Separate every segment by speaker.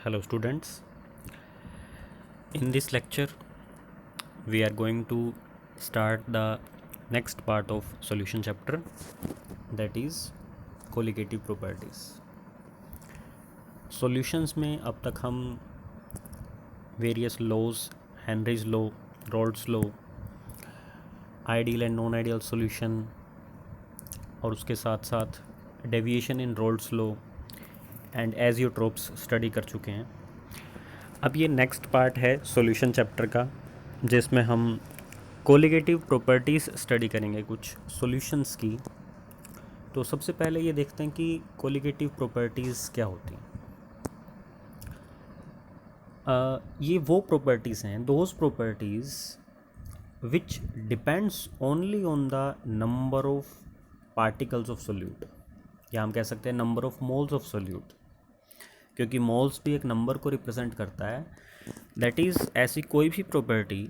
Speaker 1: Hello students, in this lecture we are going to start the next part of solution chapter, that is colligative properties. Solutions में अब तक हम various laws, Henry's law, Rolle's law, ideal and non ideal solution और उसके साथ साथ deviation in roles law and azeotropes study कर चुके हैं. अब ये नेक्स्ट पार्ट है सॉल्यूशन चैप्टर का, जिसमें हम कोलिगेटिव प्रॉपर्टीज़ स्टडी करेंगे कुछ सॉल्यूशंस की. तो सबसे पहले ये देखते हैं कि कोलिगेटिव प्रॉपर्टीज़ क्या होती हैं. ये वो प्रॉपर्टीज़ हैं, those properties which depends only on the number of particles of solute, या हम कह सकते हैं number of moles of solute, क्योंकि मोल्स भी एक नंबर को रिप्रेजेंट करता है. दैट इज़ ऐसी कोई भी प्रॉपर्टी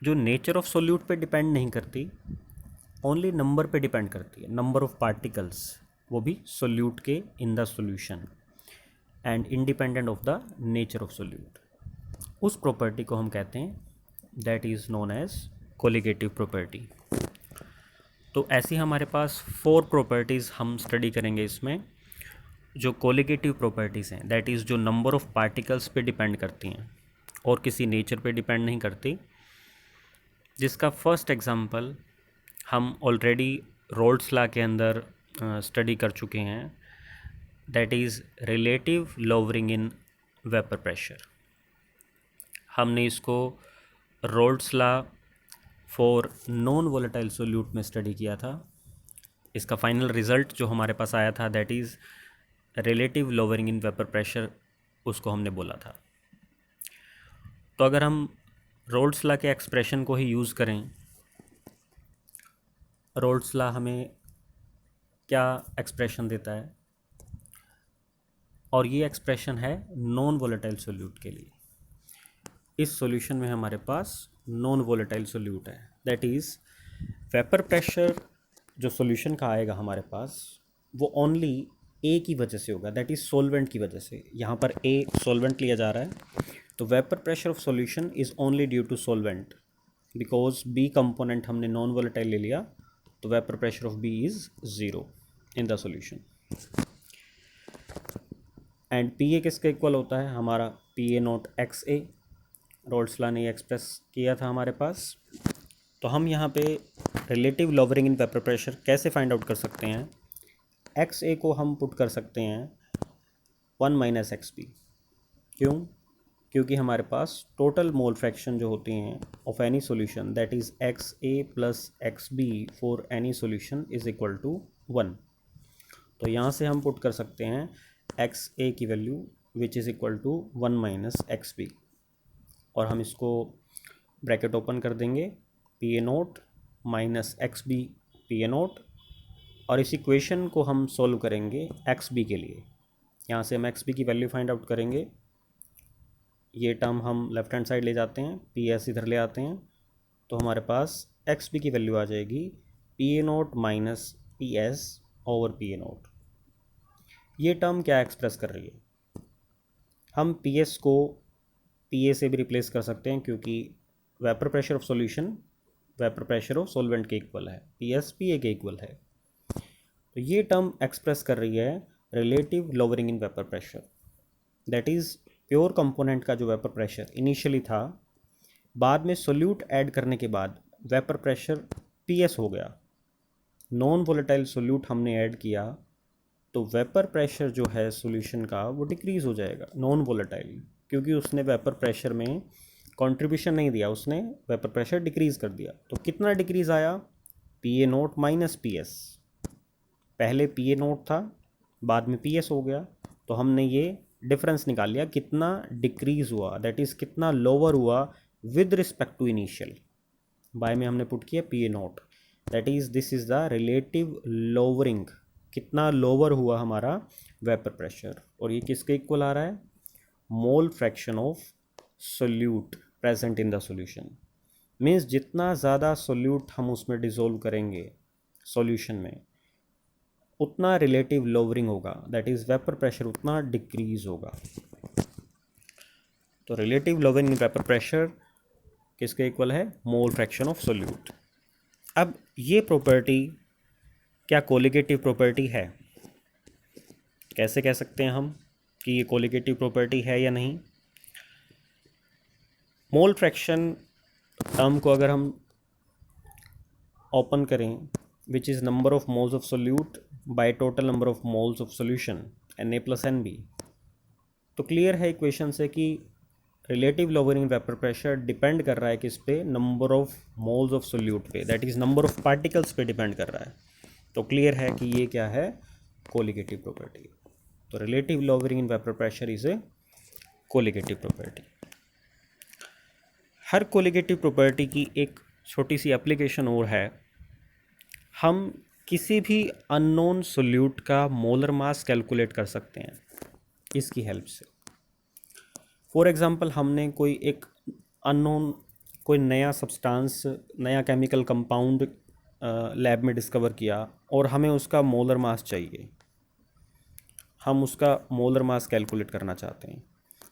Speaker 1: जो नेचर ऑफ सोल्यूट पे डिपेंड नहीं करती, ओनली नंबर पे डिपेंड करती है, नंबर ऑफ पार्टिकल्स, वो भी सोल्यूट के in the solution and independent of the nature of solute. उस प्रॉपर्टी को हम कहते हैं that is known as colligative property. तो ऐसी हमारे पास 4 प्रॉपर्टीज़ हम स्टडी करेंगे इसमें, जो कोलिगेटिव प्रॉपर्टीज़ हैं, दैट इज़ जो नंबर ऑफ पार्टिकल्स पे डिपेंड करती हैं और किसी नेचर पे डिपेंड नहीं करती. जिसका फर्स्ट एग्जांपल हम ऑलरेडी रोल्स लॉ के अंदर स्टडी कर चुके हैं, that is relative lowering in vapour pressure. हमने इसको roles law for non volatile solute में स्टडी किया था. इसका फाइनल रिज़ल्ट जो हमारे पास आया था that is relative lowering in vapour pressure, उसको हमने बोला था. तो अगर हम रोल्स लॉ के एक्सप्रेशन को ही यूज़ करें, रोल्स लॉ हमें क्या एक्सप्रेशन देता है, और ये एक्सप्रेशन है नॉन वोलेटाइल सोल्यूट के लिए. इस सॉल्यूशन में हमारे पास नॉन वोलेटाइल सोल्यूट है, दैट इज़ वेपर प्रेशर जो सॉल्यूशन का आएगा हमारे पास वो ओनली ए की वजह से होगा, दैट इज़ सॉल्वेंट की वजह से. यहाँ पर ए सॉल्वेंट लिया जा रहा है, तो vapour pressure of solution is only due to solvent. Because B component हमने नॉन वोलेटाइल ले लिया, तो vapour pressure of B is 0 in the solution. And P A किसका इक्वल होता है, हमारा P A naught X A. Raoult's law ने express किया था हमारे पास. तो हम यहाँ पे relative lowering in vapour pressure कैसे फाइंड आउट कर सकते हैं. एक्स ए को हम पुट कर सकते हैं 1 माइनस एक्स बी. क्यों? क्योंकि हमारे पास टोटल मोल फ्रैक्शन जो होती हैं of any solution, that is X A plus X B for any solution is equal to 1. तो यहाँ से हम पुट कर सकते हैं एक्स ए की value which is equal to 1 minus X B, और हम इसको ब्रैकेट ओपन कर देंगे, P A naught minus X B P A naught, और इस इक्वेशन को हम सॉल्व करेंगे एक्स बी के लिए. यहाँ से हम एक्स बी की वैल्यू फाइंड आउट करेंगे. ये टर्म हम लेफ्ट हैंड साइड ले जाते हैं, पी एस इधर ले आते हैं, तो हमारे पास एक्स बी की वैल्यू आ जाएगी P A naught minus P S over P A note. ये टर्म क्या एक्सप्रेस कर रही है, हम पी एस को पी ए से भी रिप्लेस कर सकते हैं, क्योंकि vapour pressure of solution vapour pressure of solvent के इक्वल है, पी एस पी ए के इक्वल है. तो ये टर्म एक्सप्रेस कर रही है relative lowering in vapour pressure, that is pure component का जो वेपर प्रेशर इनिशियली था, बाद में सोल्यूट ऐड करने के बाद वेपर प्रेशर पी एस हो गया. नॉन वोलेटाइल सोल्यूट हमने ऐड किया, तो वेपर प्रेशर जो है सॉल्यूशन का वो डिक्रीज़ हो जाएगा नॉन वोलेटाइल, क्योंकि उसने वेपर प्रेशर में कंट्रीब्यूशन नहीं दिया, उसने वेपर प्रेशर डिक्रीज़ कर दिया. तो कितना डिक्रीज़ आया, P A naught minus P S. पहले पी ए नोट था, बाद में पी एस हो गया, तो हमने ये डिफरेंस निकाल लिया कितना डिक्रीज़ हुआ, दैट इज़ कितना लोअर हुआ with respect to initial. By में हमने पुट किया P A naught, that is this is the relative lowering, कितना लोअर हुआ हमारा वेपर प्रेशर. और ये किसके इक्वल आ रहा है, mole fraction of solute present in the solution. Means जितना ज़्यादा सोल्यूट हम उसमें डिज़ोल्व करेंगे सॉल्यूशन में, उतना रिलेटिव लोवरिंग होगा, दैट इज़ वेपर प्रेशर उतना डिक्रीज होगा। तो relative lowering in vapour pressure किसके इक्वल है? Mole fraction of solute. अब ये प्रॉपर्टी क्या कोलिगेटिव प्रॉपर्टी है? कैसे कह सकते हैं हम कि ये कोलिगेटिव प्रॉपर्टी है या नहीं? मोल फ्रैक्शन टर्म को अगर हम ओपन करें, which is number of moles of solute by total number of moles of solution Na+NB, तो क्लियर है इक्वेशन से कि relative lowering vapour pressure depend कर रहा है किस पे? Number of moles of solute पे, that is number of particles पे डिपेंड कर रहा है। तो क्लियर है कि ये क्या है? Colligative property. तो relative lowering in vapour pressure is a colligative property. हर कोलिगेटिव प्रॉपर्टी की एक छोटी सी एप्लीकेशन और है, हम किसी भी अननोन सोल्यूट का मोलर मास कैलकुलेट कर सकते हैं इसकी हेल्प से। फॉर एग्ज़ाम्पल, हमने कोई एक अननोन कोई नया सब्सटेंस, नया केमिकल कंपाउंड लैब में डिस्कवर किया और हमें उसका मोलर मास चाहिए, हम उसका मोलर मास कैलकुलेट करना चाहते हैं,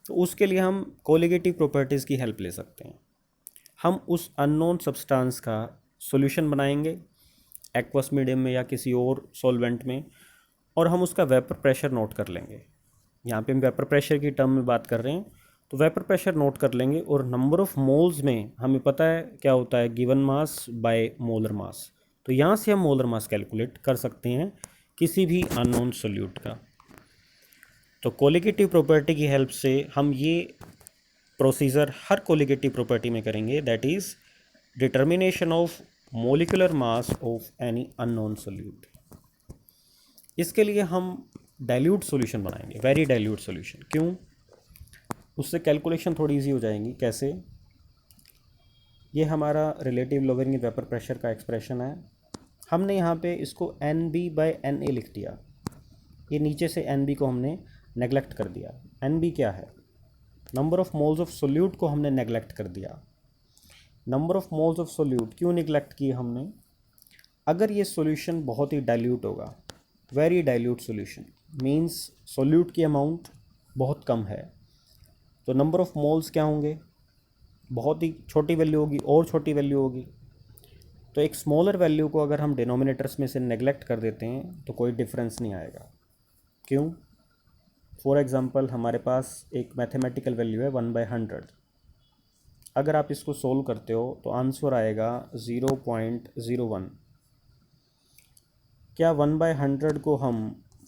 Speaker 1: तो उसके लिए हम कोलिगेटिव प्रॉपर्टीज़ की हेल्प ले सकते हैं। हम उस अननोन सब्सटेंस का सॉल्यूशन बनाएंगे एक्वस मीडियम में या किसी और सॉल्वेंट में, और हम उसका वेपर प्रेशर नोट कर लेंगे। यहाँ पे हम वेपर प्रेशर की टर्म में बात कर रहे हैं, तो वेपर प्रेशर नोट कर लेंगे और नंबर ऑफ़ मोल्स में हमें पता है क्या होता है? गिवन मास बाय मोलर मास। तो यहाँ से हम मोलर मास कैलकुलेट कर सकते हैं किसी भी अननोन सोल्यूट का। तो कोलिगेटिव प्रॉपर्टी की हेल्प से हम ये प्रोसीजर हर कोलिगेटिव प्रॉपर्टी में करेंगे, that is determination of molecular mass of any unknown solute. इसके लिए हम डाइल्यूट सॉल्यूशन बनाएंगे, वेरी डाइल्यूट सॉल्यूशन। क्यों? उससे कैलकुलेशन थोड़ी इजी हो जाएंगी। कैसे? ये हमारा relative lowering in vapour pressure का एक्सप्रेशन है। हमने यहाँ पे इसको NB/Na लिख दिया, ये नीचे से NB को हमने नेगलेक्ट कर दिया। NB क्या है? Number of moles of solute को हमने नेगलेक्ट कर दिया। Number of moles of solute क्यों नेगलेक्ट किया हमने? अगर ये सॉल्यूशन बहुत ही डाइल्यूट होगा, very dilute solution means solute की अमाउंट बहुत कम है, तो नंबर ऑफ़ मोल्स क्या होंगे? बहुत ही छोटी वैल्यू होगी और छोटी वैल्यू होगी। तो एक स्मॉलर वैल्यू को अगर हम डिनोमिनेटर्स में से नेगलेक्ट कर देते हैं तो कोई डिफरेंस नहीं आएगा। क्यों? फॉर एग्ज़ाम्पल, हमारे पास एक मैथमेटिकल वैल्यू है 1/100। अगर आप इसको सोल्व करते हो तो आंसर आएगा 0.01। क्या 1/100 को हम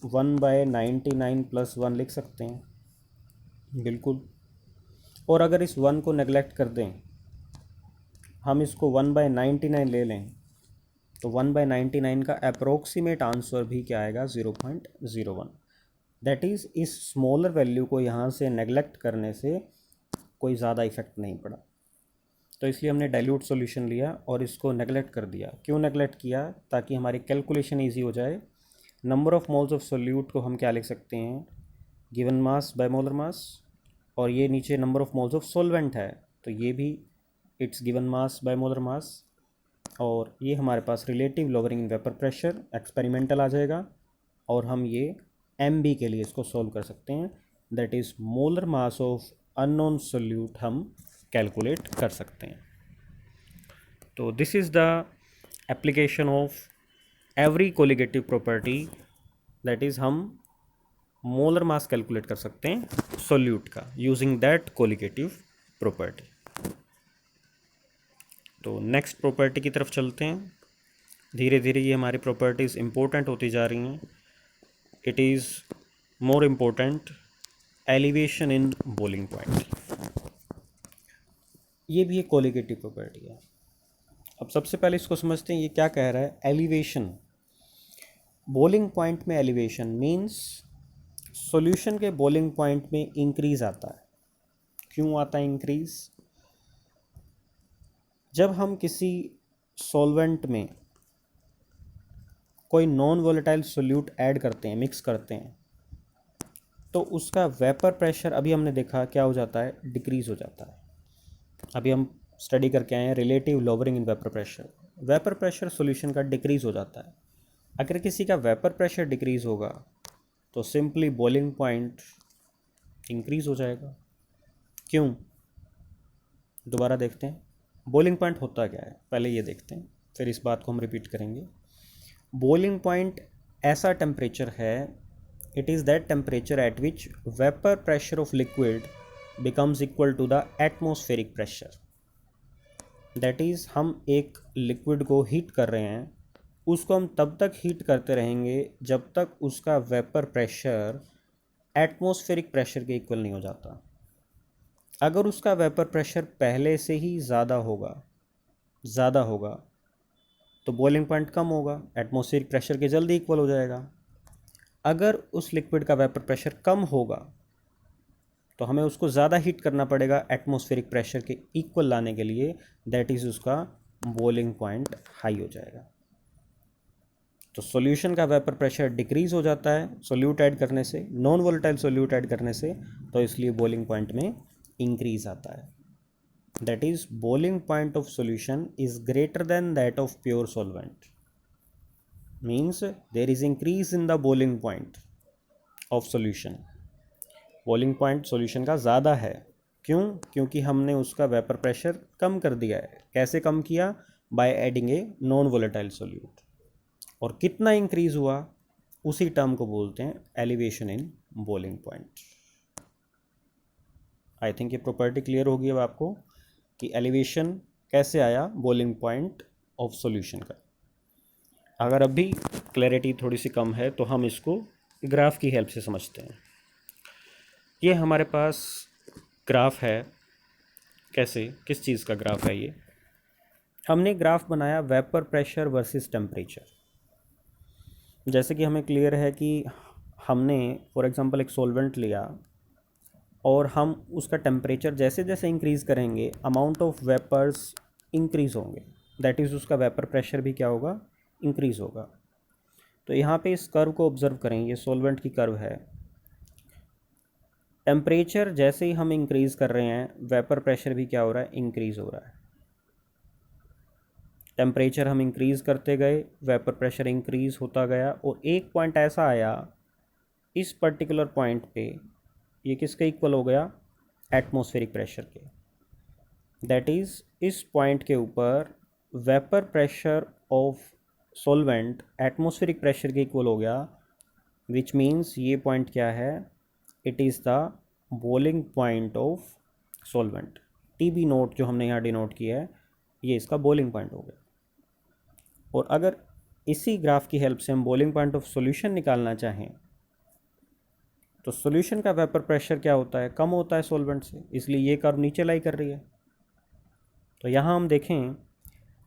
Speaker 1: 1/99 + 1 लिख सकते हैं? बिल्कुल। और अगर इस 1 को नेगलेक्ट कर दें, हम इसको 1/99 ले लें, तो 1/99 का अप्रोक्सीमेट आंसर भी क्या आएगा? 0.01। दैट इज़ इस स्मॉलर वैल्यू को यहाँ से नेगलेक्ट करने से कोई ज़्यादा इफेक्ट नहीं पड़ा। तो इसलिए हमने डाइल्यूट सॉल्यूशन लिया और इसको नेगलेक्ट कर दिया। क्यों नेगलेक्ट किया? ताकि हमारी कैलकुलेशन ईजी हो जाए। Number of moles of solute को हम क्या लिख सकते हैं? Given mass by molar mass. और ये नीचे number of moles of solvent है, तो ये भी it's given mass by molar mass. और ये हमारे पास relative lowering in vapour pressure experimental आ जाएगा, और हम ये MB के लिए इसको सॉल्व कर सकते हैं, that is molar mass of unknown solute हम कैलकुलेट कर सकते हैं। तो this is the application of every colligative property, that is हम मोलर मास कैलकुलेट कर सकते हैं सोल्यूट का यूजिंग दैट कोलिगेटिव प्रॉपर्टी। तो नेक्स्ट प्रॉपर्टी की तरफ चलते हैं। धीरे धीरे ये हमारी प्रॉपर्टीज़ इम्पोर्टेंट होती जा रही हैं। It is more important elevation in boiling point. ये भी एक कोलिगेटिव प्रॉपर्टी है। अब सबसे पहले इसको समझते हैं ये क्या कह रहा है। एलिवेशन, बॉइलिंग पॉइंट में एलिवेशन मीन्स सॉल्यूशन के बॉइलिंग पॉइंट में इंक्रीज़ आता है। क्यों आता है इंक्रीज़? जब हम किसी सॉल्वेंट में कोई नॉन वोलेटाइल सोल्यूट ऐड करते हैं, मिक्स करते हैं, तो उसका वेपर प्रेशर अभी हमने देखा क्या हो जाता है? डिक्रीज़ हो जाता है। अभी हम स्टडी करके आए हैं relative lowering in vapour pressure. Vapour pressure solution का डिक्रीज़ हो जाता है। अगर किसी का वेपर प्रेशर डिक्रीज़ होगा तो सिंपली बॉइलिंग पॉइंट इंक्रीज़ हो जाएगा। क्यों? दोबारा देखते हैं बॉइलिंग पॉइंट होता क्या है, पहले ये देखते हैं, फिर इस बात को हम रिपीट करेंगे। बॉइलिंग पॉइंट ऐसा टेम्परेचर है, it is that temperature at which vapour pressure of liquid becomes equal to the atmospheric pressure. That is हम एक लिक्विड को हीट कर रहे हैं, उसको हम तब तक हीट करते रहेंगे जब तक उसका वेपर प्रेशर एटमॉस्फेरिक प्रेशर के इक्वल नहीं हो जाता। अगर उसका वेपर प्रेशर पहले से ही ज़्यादा होगा तो बॉइलिंग पॉइंट कम होगा, एटमॉस्फेरिक प्रेशर के जल्दी इक्वल हो जाएगा। अगर उस लिक्विड का वेपर प्रेशर कम होगा तो हमें उसको ज़्यादा हीट करना पड़ेगा एटमॉस्फेरिक प्रेशर के इक्वल लाने के लिए, दैट इज़ उसका बॉइलिंग पॉइंट हाई हो जाएगा। तो सॉल्यूशन का वेपर प्रेशर डिक्रीज़ हो जाता है सोल्यूट ऐड करने से, नॉन वोलेटाइल सोल्यूट ऐड करने से, तो इसलिए बॉइलिंग पॉइंट में इंक्रीज आता है। That is boiling point of solution is greater than that of pure solvent, means there is increase in the boiling point of solution. Boiling point solution का ज़्यादा है, क्यों? क्योंकि हमने उसका वेपर प्रेशर कम कर दिया है। कैसे कम किया? By adding a non volatile solute. और कितना इंक्रीज हुआ, उसी टर्म को बोलते हैं elevation in boiling point. I think ये प्रॉपर्टी क्लियर होगी अब आपको कि एलिवेशन कैसे आया बॉइलिंग पॉइंट ऑफ सॉल्यूशन का। अगर अभी क्लैरिटी थोड़ी सी कम है तो हम इसको ग्राफ की हेल्प से समझते हैं। ये हमारे पास ग्राफ है, कैसे, किस चीज़ का ग्राफ है ये? हमने ग्राफ बनाया वेपर प्रेशर वर्सेस टेम्परेचर। जैसे कि हमें क्लियर है कि हमने फॉर एग्जांपल एक सॉल्वेंट लिया और हम उसका टेम्परेचर जैसे जैसे इंक्रीज़ करेंगे अमाउंट ऑफ वेपर्स इंक्रीज़ होंगे, दैट इज़ उसका वेपर प्रेशर भी क्या होगा, इंक्रीज़ होगा। तो यहाँ पे इस कर्व को ऑब्ज़र्व करें, ये सॉल्वेंट की कर्व है। टेम्परेचर जैसे ही हम इंक्रीज़ कर रहे हैं वेपर प्रेशर भी क्या हो रहा है, इंक्रीज़ हो रहा है। टेम्परेचर हम इंक्रीज़ करते गए, वेपर प्रेशर इंक्रीज़ होता गया और एक पॉइंट ऐसा आया, इस पर्टिकुलर पॉइंट पे ये किसके इक्वल हो गया, एटमॉस्फेरिक प्रेशर के। दैट इज़ इस पॉइंट के ऊपर vapour pressure of solvent atmospheric pressure के इक्वल हो गया, विच मीन्स ये पॉइंट क्या है, it is the boiling point of solvent. TB note जो हमने यहाँ डिनोट किया है ये इसका बॉइलिंग पॉइंट हो गया। और अगर इसी ग्राफ की हेल्प से हम बॉइलिंग पॉइंट ऑफ सॉल्यूशन निकालना चाहें तो सॉल्यूशन का वेपर प्रेशर क्या होता है, कम होता है सॉल्वेंट से, इसलिए ये कर्व नीचे लाई कर रही है। तो यहाँ हम देखें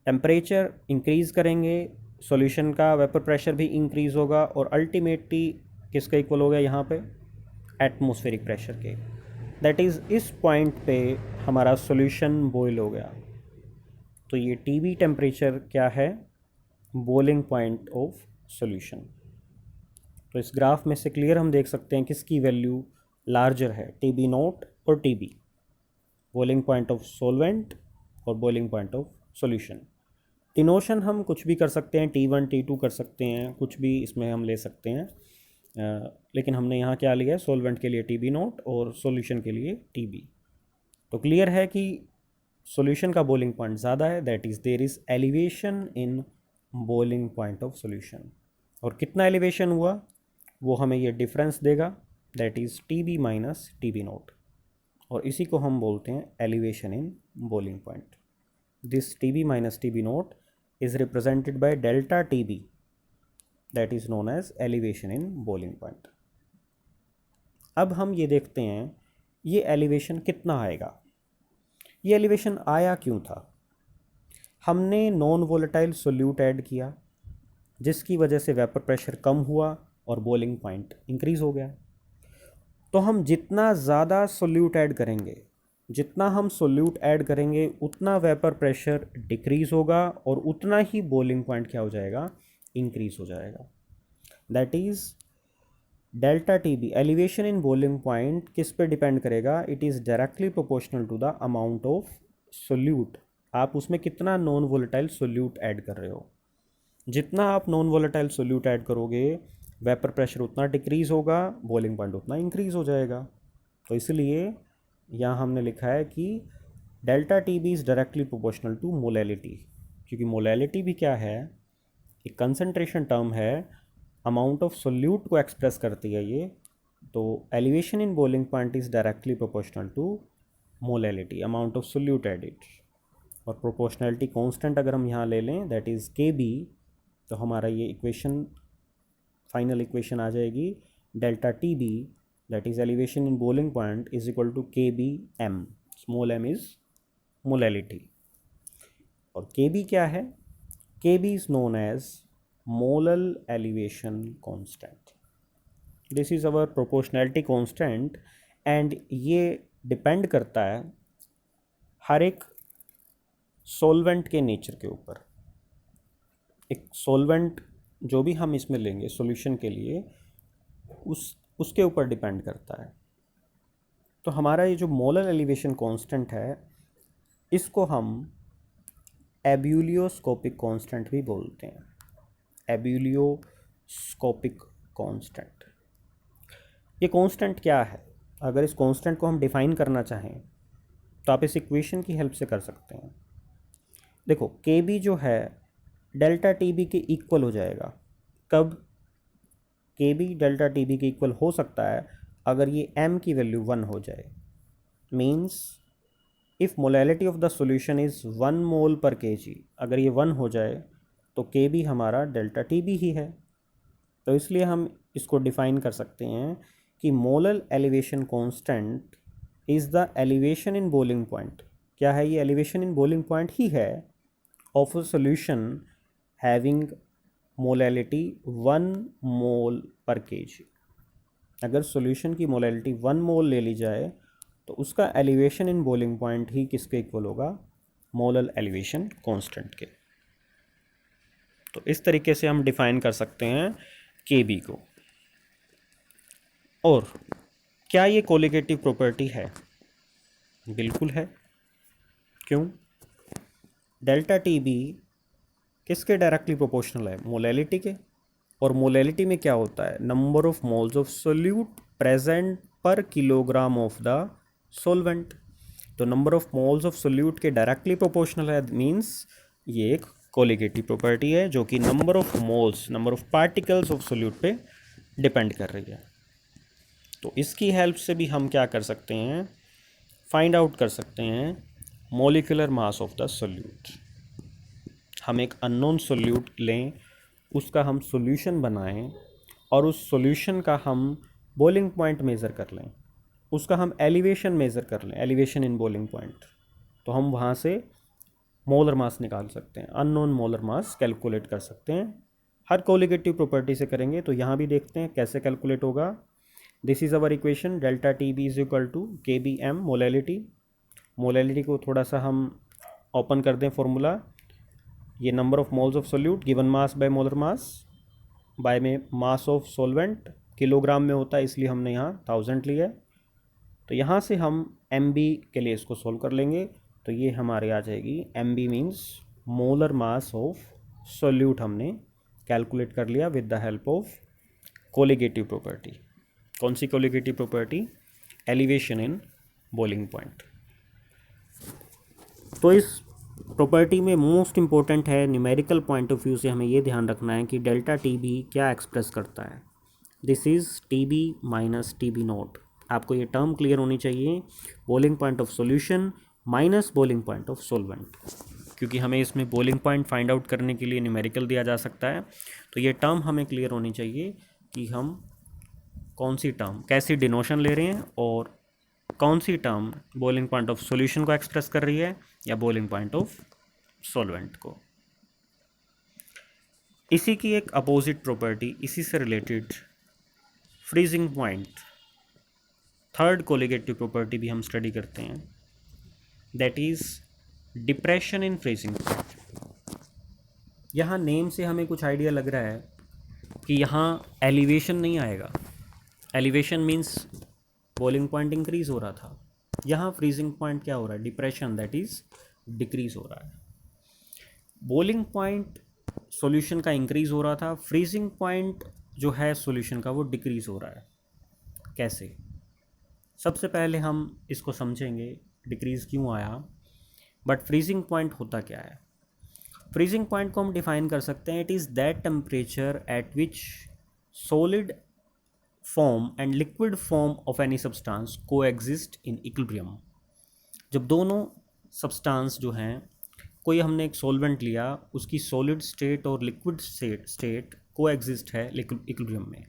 Speaker 1: टेम्परेचर इंक्रीज़ करेंगे, सॉल्यूशन का वेपर प्रेशर भी इंक्रीज़ होगा और अल्टीमेटली किसका इक्वल हो गया यहाँ पे, एटमॉस्फेरिक प्रेशर के। दैट इज़ इस पॉइंट पे हमारा सॉल्यूशन बॉयल हो गया। तो ये टीबी टेम्परेचर क्या है, बॉइलिंग पॉइंट ऑफ सॉल्यूशन। तो इस ग्राफ में से क्लियर हम देख सकते हैं किसकी वैल्यू लार्जर है, टीबी नोट और TB, boiling point of solvent और बॉइलिंग पॉइंट ऑफ सॉल्यूशन। डिनोशन हम कुछ भी कर सकते हैं, T1 T2 कर सकते हैं, कुछ भी इसमें हम ले सकते हैं, लेकिन हमने यहाँ क्या लिया है, सॉल्वेंट के लिए टीबी नोट और सॉल्यूशन के लिए टीबी। तो क्लियर है कि सॉल्यूशन का बॉइलिंग पॉइंट ज़्यादा है, that is there is elevation in boiling point of solution. और कितना एलिवेशन हुआ वो हमें ये डिफरेंस देगा, that is T B minus T B naught, और इसी को हम बोलते हैं elevation in boiling point. This T B minus T B naught is represented by delta T B, that is known as elevation in boiling point. अब हम ये देखते हैं ये एलिवेशन कितना आएगा, ये एलिवेशन आया क्यों था। हमने नॉन वोलेटाइल सोल्यूट ऐड किया जिसकी वजह से वेपर प्रेशर कम हुआ और बॉइलिंग पॉइंट इंक्रीज़ हो गया। तो हम जितना ज़्यादा सोल्यूट ऐड करेंगे, जितना हम सोल्यूट ऐड करेंगे उतना वेपर प्रेशर डिक्रीज़ होगा और उतना ही बॉइलिंग पॉइंट क्या हो जाएगा, इंक्रीज़ हो जाएगा। That is delta T B elevation in boiling point किस पे डिपेंड करेगा, it is directly proportional to the amount of solute, आप उसमें कितना नॉन वोलेटाइल सोल्यूट ऐड कर रहे हो। जितना आप नॉन वोलेटाइल सोल्यूट ऐड करोगे वेपर प्रेशर उतना डिक्रीज़ होगा, बॉइलिंग पॉइंट उतना इंक्रीज़ हो जाएगा। तो इसलिए यहाँ हमने लिखा है कि delta T B is directly proportional to molality, क्योंकि मोलैलिटी भी क्या है, एक कंसंट्रेशन टर्म है, अमाउंट ऑफ सोल्यूट को एक्सप्रेस करती है ये। तो elevation in boiling point is directly proportional to molality, amount of solute added. और प्रोपोर्शनैलिटी कांस्टेंट अगर हम यहाँ ले लें दैट इज़ के बी, तो हमारा ये इक्वेशन फाइनल इक्वेशन आ जाएगी delta T B that is elevation in boiling point is equal to K B M, small M is molality. और के बी क्या है, K B is known as molal elevation constant. This is our proportionality constant and ये depend करता है हर एक solvent के nature के ऊपर। एक सॉल्वेंट जो भी हम इसमें लेंगे सॉल्यूशन के लिए उसके ऊपर डिपेंड करता है। तो हमारा ये जो मोलर एलिवेशन कांस्टेंट है इसको हम एब्यूलियोस्कोपिक कांस्टेंट भी बोलते हैं, एब्यूलियोस्कोपिक कांस्टेंट। ये कांस्टेंट क्या है, अगर इस कांस्टेंट को हम डिफाइन करना चाहें तो आप इस इक्वेशन की हेल्प से कर सकते हैं। देखो के बी जो है डेल्टा टी बी के इक्वल हो जाएगा। कब के बी डेल्टा टी बी के इक्वल हो सकता है, अगर ये m की वैल्यू 1 हो जाए। Means if molality of the solution is 1 mole पर kg, अगर ये 1 हो जाए तो के बी हमारा डेल्टा टी बी ही है। तो इसलिए हम इसको डिफ़ाइन कर सकते हैं कि molar elevation constant is the elevation in boiling point. क्या है ये, एलिवेशन इन बॉइलिंग पॉइंट ही है of a solution having molality 1 mole पर kg। अगर सॉल्यूशन की मोलैलिटी 1 मोल ले ली जाए तो उसका एलिवेशन इन बॉइलिंग पॉइंट ही किसके इक्वल होगा, मोलर एलिवेशन कांस्टेंट के। तो इस तरीके से हम डिफाइन कर सकते हैं के बी को। और क्या ये कोलिगेटिव प्रॉपर्टी है, बिल्कुल है। क्यों, डेल्टा टी बी किसके डायरेक्टली प्रोपोर्शनल है, मोलैलिटी के। और मोलैलिटी में क्या होता है, number of moles of solute present पर किलोग्राम ऑफ द सॉल्वेंट। तो number of moles of solute के डायरेक्टली प्रोपोर्शनल है, मींस ये एक कोलिगेटिव प्रॉपर्टी है जो कि number of moles, number of particles of solute पे डिपेंड कर रही है। तो इसकी हेल्प से भी हम क्या कर सकते हैं, फाइंड आउट कर सकते हैं molecular mass of the solute. हम एक अननोन सोल्यूट लें, उसका हम सॉल्यूशन बनाएं और उस सॉल्यूशन का हम बॉइलिंग पॉइंट मेज़र कर लें, उसका हम एलिवेशन मेज़र कर लें, एलिवेशन इन बॉइलिंग पॉइंट। तो हम वहाँ से मोलर मास निकाल सकते हैं, अननोन मोलर मास कैलकुलेट कर सकते हैं। हर कोलिगेटिव प्रॉपर्टी से करेंगे, तो यहाँ भी देखते हैं कैसे कैलकुलेट होगा। This is our equation, delta T B is equal to K B M molality. Molality को थोड़ा सा हम ओपन कर दें फॉर्मूला, ये number of moles of solute given mass by molar mass by में मास ऑफ सॉल्वेंट, किलोग्राम में होता है इसलिए हमने यहाँ 1000 लिया है। तो यहाँ से हम एम बी के लिए इसको सोल्व कर लेंगे, तो ये हमारे आ जाएगी M B means molar mass of solute हमने कैलकुलेट कर लिया with the help of colligative property. कौन सी colligative property, elevation in boiling point. तो इस प्रॉपर्टी में मोस्ट इम्पोर्टेंट है न्यूमेरिकल पॉइंट ऑफ व्यू से हमें ये ध्यान रखना है कि डेल्टा टी बी क्या एक्सप्रेस करता है। This is T B minus T B naught. आपको ये टर्म क्लियर होनी चाहिए, boiling point of solution minus boiling point of solvent, क्योंकि हमें इसमें बॉइलिंग पॉइंट फाइंड आउट करने के लिए न्यूमेरिकल दिया जा सकता है। तो ये टर्म हमें क्लियर होनी चाहिए कि हम कौन सी टर्म कैसी डिनोशन ले रहे हैं और कौन सी term boiling point of solution को एक्सप्रेस कर रही है या बॉइलिंग पॉइंट ऑफ सॉल्वेंट को। इसी की एक अपोजिट प्रॉपर्टी, इसी से related freezing point, third colligative property भी हम स्टडी करते हैं, that is depression in freezing point. यहाँ नेम से हमें कुछ आइडिया लग रहा है कि यहाँ एलिवेशन नहीं आएगा, elevation means boiling point increase हो रहा था। यहाँ फ्रीजिंग पॉइंट क्या हो रहा है, डिप्रेशन, दैट इज़ डिक्रीज हो रहा है। बॉइलिंग पॉइंट सॉल्यूशन का इंक्रीज़ हो रहा था, फ्रीजिंग पॉइंट जो है सॉल्यूशन का वो डिक्रीज़ हो रहा है। कैसे? सबसे पहले हम इसको समझेंगे डिक्रीज़ क्यों आया, बट फ्रीजिंग पॉइंट होता क्या है। फ्रीजिंग पॉइंट को हम डिफाइन कर सकते हैं, it is that temperature at which solid form and liquid form of any substance को एग्जिस्ट इन इक्विलिब्रियम। जब दोनों सब्सटेंस जो हैं, कोई हमने एक सॉल्वेंट लिया, उसकी सॉलिड स्टेट और लिक्विड स्टेट को एग्जिस्ट है इक्विलिब्रियम में,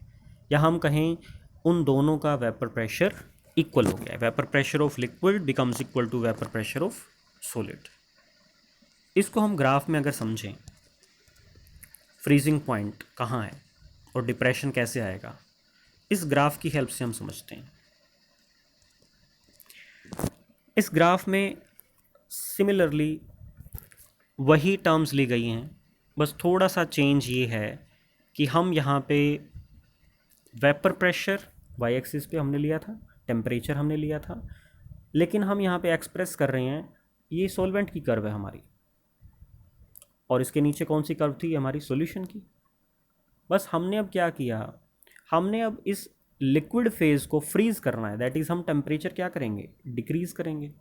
Speaker 1: या हम कहें उन दोनों का वेपर प्रेशर इक्वल हो गया है। Vapour pressure of liquid becomes equal to vapour pressure of solid. इसको हम ग्राफ में अगर समझें, फ्रीजिंग पॉइंट कहाँ है और डिप्रेशन कैसे आएगा, इस ग्राफ की हेल्प से हम समझते हैं। इस ग्राफ में सिमिलरली वही टर्म्स ली गई हैं, बस थोड़ा सा चेंज ये है कि हम यहाँ पे वेपर प्रेशर वाई एक्सिस पे हमने लिया था, टेम्परेचर हमने लिया था, लेकिन हम यहाँ पे एक्सप्रेस कर रहे हैं, ये सॉल्वेंट की कर्व है हमारी, और इसके नीचे कौन सी कर्व थी, हमारी सॉल्यूशन की। बस हमने अब क्या किया, हमने अब इस लिक्विड फेज़ को फ्रीज़ करना है, दैट इज़ हम टेम्परेचर क्या करेंगे, डिक्रीज़ करेंगे।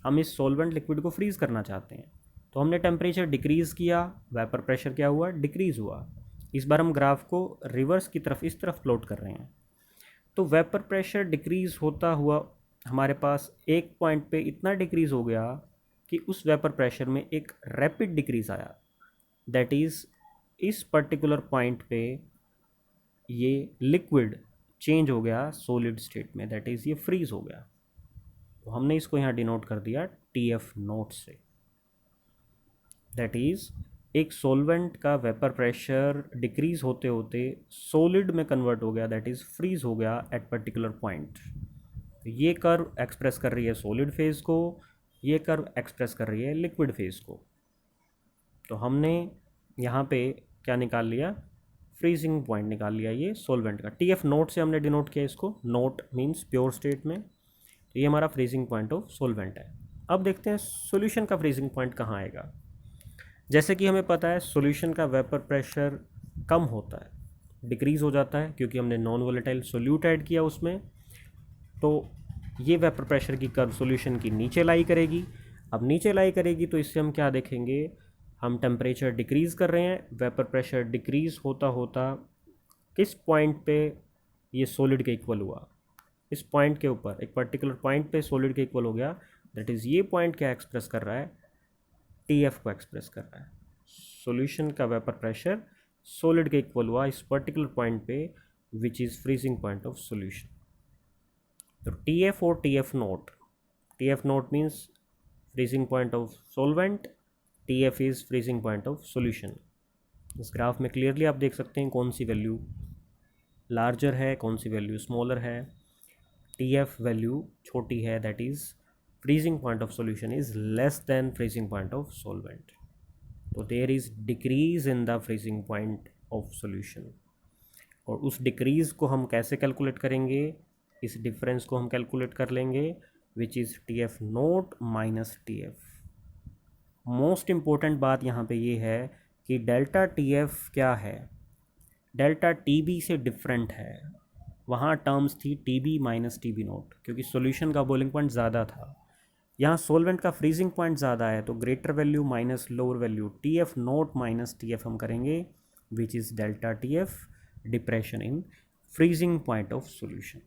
Speaker 1: हम इस सॉल्वेंट लिक्विड को फ्रीज़ करना चाहते हैं, तो हमने टेम्परेचर डिक्रीज़ किया, वेपर प्रेशर क्या हुआ, डिक्रीज़ हुआ। इस बार हम ग्राफ को रिवर्स की तरफ, इस तरफ प्लॉट कर रहे हैं। तो वेपर प्रेशर डिक्रीज़ होता हुआ हमारे पास एक पॉइंट पे इतना डिक्रीज़ हो गया कि उस वेपर प्रेशर में एक रैपिड डिक्रीज़ आया, दैट इज़ इस पर्टिकुलर पॉइंट पे ये लिक्विड चेंज हो गया सॉलिड स्टेट में, दैट इज़ ये फ्रीज़ हो गया। तो हमने इसको यहाँ डिनोट कर दिया TF नोट से, दैट इज़ एक सॉल्वेंट का वेपर प्रेशर डिक्रीज़ होते होते सॉलिड में कन्वर्ट हो गया, दैट इज़ फ्रीज़ हो गया एट पर्टिकुलर पॉइंट। ये कर्व एक्सप्रेस कर रही है सॉलिड फेज़ को, ये कर्व एक्सप्रेस कर रही है लिक्विड फेज़ को। तो हमने यहाँ पे क्या निकाल लिया, फ्रीजिंग पॉइंट निकाल लिया ये सॉल्वेंट का। TF नोट से हमने डिनोट किया इसको, नोट मीन्स प्योर स्टेट में। तो ये हमारा फ्रीजिंग पॉइंट ऑफ सॉल्वेंट है। अब देखते हैं सॉल्यूशन का फ्रीजिंग पॉइंट कहाँ आएगा। जैसे कि हमें पता है सॉल्यूशन का वेपर प्रेशर कम होता है, डिक्रीज़ हो जाता है, क्योंकि हमने नॉन वोलेटाइल सोल्यूट ऐड किया उसमें। तो ये वेपर प्रेशर की कर्व सॉल्यूशन की नीचे लाई करेगी। अब नीचे लाई करेगी तो इससे हम क्या देखेंगे, हम टेम्परेचर डिक्रीज़ कर रहे हैं, वेपर प्रेशर डिक्रीज़ होता होता किस पॉइंट पे ये सॉलिड के इक्वल हुआ, इस पॉइंट के ऊपर, एक पर्टिकुलर पॉइंट पे सॉलिड के इक्वल हो गया। दैट इज़ ये पॉइंट क्या एक्सप्रेस कर रहा है, TF को एक्सप्रेस कर रहा है। सॉल्यूशन का वेपर प्रेशर सॉलिड के इक्वल हुआ इस पर्टिकुलर पॉइंट पे, which is freezing point of solution. तो TF और TF note means freezing point of solvent, TF is freezing point of solution. इस ग्राफ में क्लियरली आप देख सकते हैं कौन सी वैल्यू लार्जर है, कौन सी वैल्यू स्मॉलर है। TF वैल्यू छोटी है, that is freezing point of solution is less than freezing point of solvent. तो there is decrease in the freezing point of solution, और उस डिक्रीज़ को हम कैसे कैलकुलेट करेंगे, इस डिफरेंस को हम कैलकुलेट कर लेंगे, which is TF note minus TF। Most important बात यहाँ पे ये है कि डेल्टा TF क्या है, डेल्टा TB से डिफरेंट है। वहाँ टर्म्स थी TB माइनस TB नोट, क्योंकि सॉल्यूशन का बॉइलिंग पॉइंट ज़्यादा था। यहाँ सॉल्वेंट का फ्रीजिंग पॉइंट ज़्यादा है, तो greater value minus lower value TF note minus TF हम करेंगे, which is delta TF depression in freezing point of solution.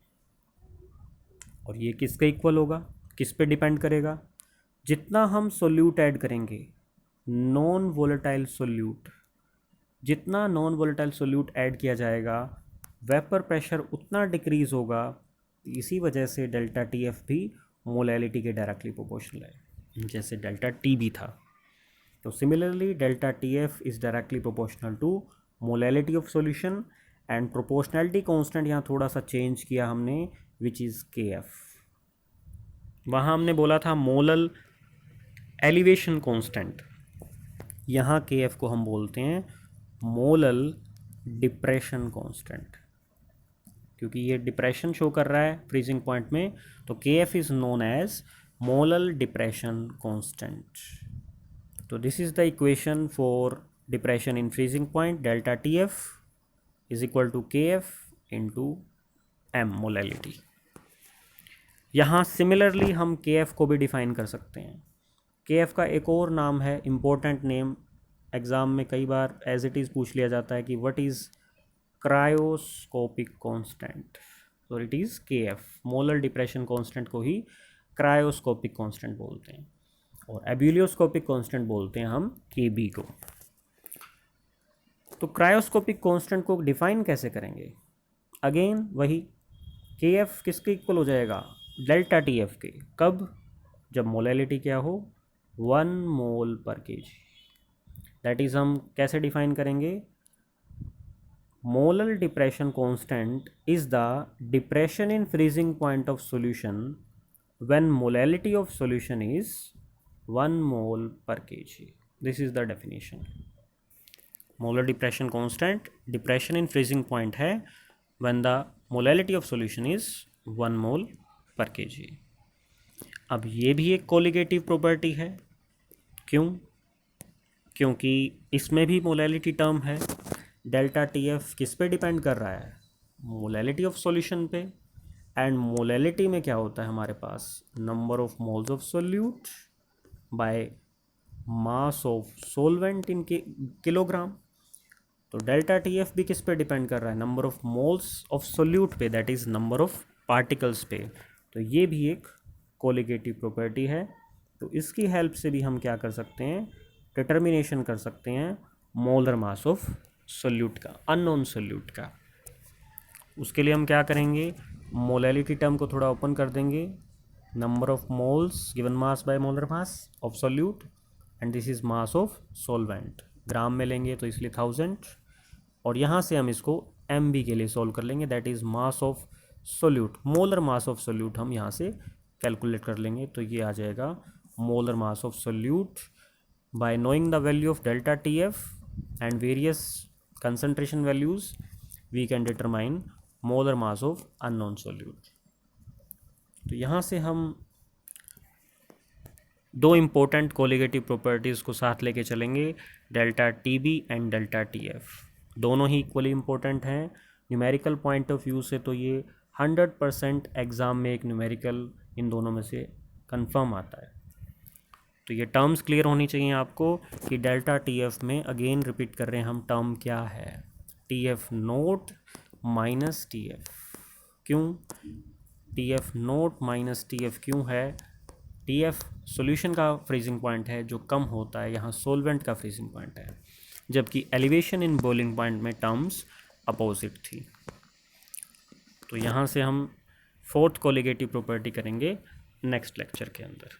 Speaker 1: और ये किसके इक्वल होगा, किस पे डिपेंड करेगा, जितना हम सोल्यूट ऐड करेंगे, नॉन वोलेटाइल सोल्यूट, जितना नॉन वोलेटाइल सोल्यूट ऐड किया जाएगा वेपर प्रेशर उतना डिक्रीज़ होगा। इसी वजह से डेल्टा TF भी मोलैलिटी के डायरेक्टली प्रोपोर्शनल है, जैसे डेल्टा TB था। तो similarly delta TF is directly proportional to molality of solution, and proportionality constant यहाँ थोड़ा सा चेंज किया हमने, विच इज़ KF। वहाँ हमने बोला था मोलल एलिवेशन कांस्टेंट, यहाँ KF को हम बोलते हैं मोलल डिप्रेशन कांस्टेंट, क्योंकि ये डिप्रेशन शो कर रहा है फ्रीजिंग पॉइंट में। तो KF is known as molal depression constant. तो this is the equation for depression in freezing point delta T F is equal to K F into M molality. यहाँ similarly हम K F को भी define कर सकते हैं। के F का एक और नाम है, इम्पोर्टेंट नेम, एग्ज़ाम में कई बार एज इट इज़ पूछ लिया जाता है कि व्हाट इज़ क्रायोस्कोपिक कांस्टेंट, तो इट इज़ के एफ। मोलर डिप्रेशन कांस्टेंट को ही क्रायोस्कोपिक कांस्टेंट बोलते हैं और एब्यूलियोस्कोपिक कांस्टेंट बोलते हैं हम के बी को। तो क्रायोस्कोपिक कांस्टेंट को डिफाइन कैसे करेंगे? अगेन वही, के एफ किसके इक्वल हो जाएगा? डेल्टा टी एफ के। कब? जब मोलैलिटी क्या हो? 1 mole per KG. That is हम कैसे डिफाइन करेंगे? Molar depression constant is the depression in freezing point of solution when molality of solution is 1 mole per KG. This is the definition. Molar depression constant depression in freezing point है when the molality of solution is 1 mole per KG. अब ये भी एक colligative property है। क्यों? क्योंकि इसमें भी मोलैलिटी टर्म है। डेल्टा टी एफ किस पे डिपेंड कर रहा है? मोलैलिटी ऑफ सॉल्यूशन पे। एंड मोलैलिटी में क्या होता है हमारे पास? Number of moles of solute by mass of solvent in kilogram. तो डेल्टा टी एफ भी किस पे डिपेंड कर रहा है? Number of moles of solute पे, that is number of particles पे। तो ये भी एक कोलिगेटिव प्रॉपर्टी है। तो इसकी हेल्प से भी हम क्या कर सकते हैं? डिटर्मिनेशन कर सकते हैं मोलर मास ऑफ सोल्यूट का, अननोन सोल्यूट का। उसके लिए हम क्या करेंगे? मोलैलिटी टर्म को थोड़ा ओपन कर देंगे। Number of moles given mass by molar mass of solute and this is mass of solvent. Gram में लेंगे तो इसलिए 1000, और यहाँ से हम इसको एम बी के लिए सॉल्व कर लेंगे, that is mass of solute. Molar mass of solute हम यहाँ से कैलकुलेट कर लेंगे, तो ये आ जाएगा molar mass of solute bye knowing the value of delta T F and various concentration values we can determine molar mass of unknown solute। तो यहाँ से हम दो इम्पोर्टेंट कोलिगेटिव प्रॉपर्टीज़ को साथ लेके चलेंगे, delta T B and delta T F. दोनों ही इक्वली इम्पोर्टेंट हैं न्यूमेरिकल पॉइंट ऑफ व्यू से। तो ये 100% एग्ज़ाम में एक न्यूमेरिकल इन दोनों में से कंफर्म आता है। तो ये टर्म्स क्लियर होनी चाहिए आपको कि डेल्टा टी एफ में, अगेन रिपीट कर रहे हैं हम, टर्म क्या है? T F naught minus T F. क्यों T F naught minus T F क्यों है? टी एफ सोल्यूशन का फ्रीजिंग पॉइंट है जो कम होता है, यहाँ सोलवेंट का फ्रीजिंग पॉइंट है, जबकि एलिवेशन इन बॉइलिंग पॉइंट में टर्म्स अपोजिट थी। तो यहाँ से हम 4th कोलिगेटिव प्रॉपर्टी करेंगे नेक्स्ट लेक्चर के अंदर।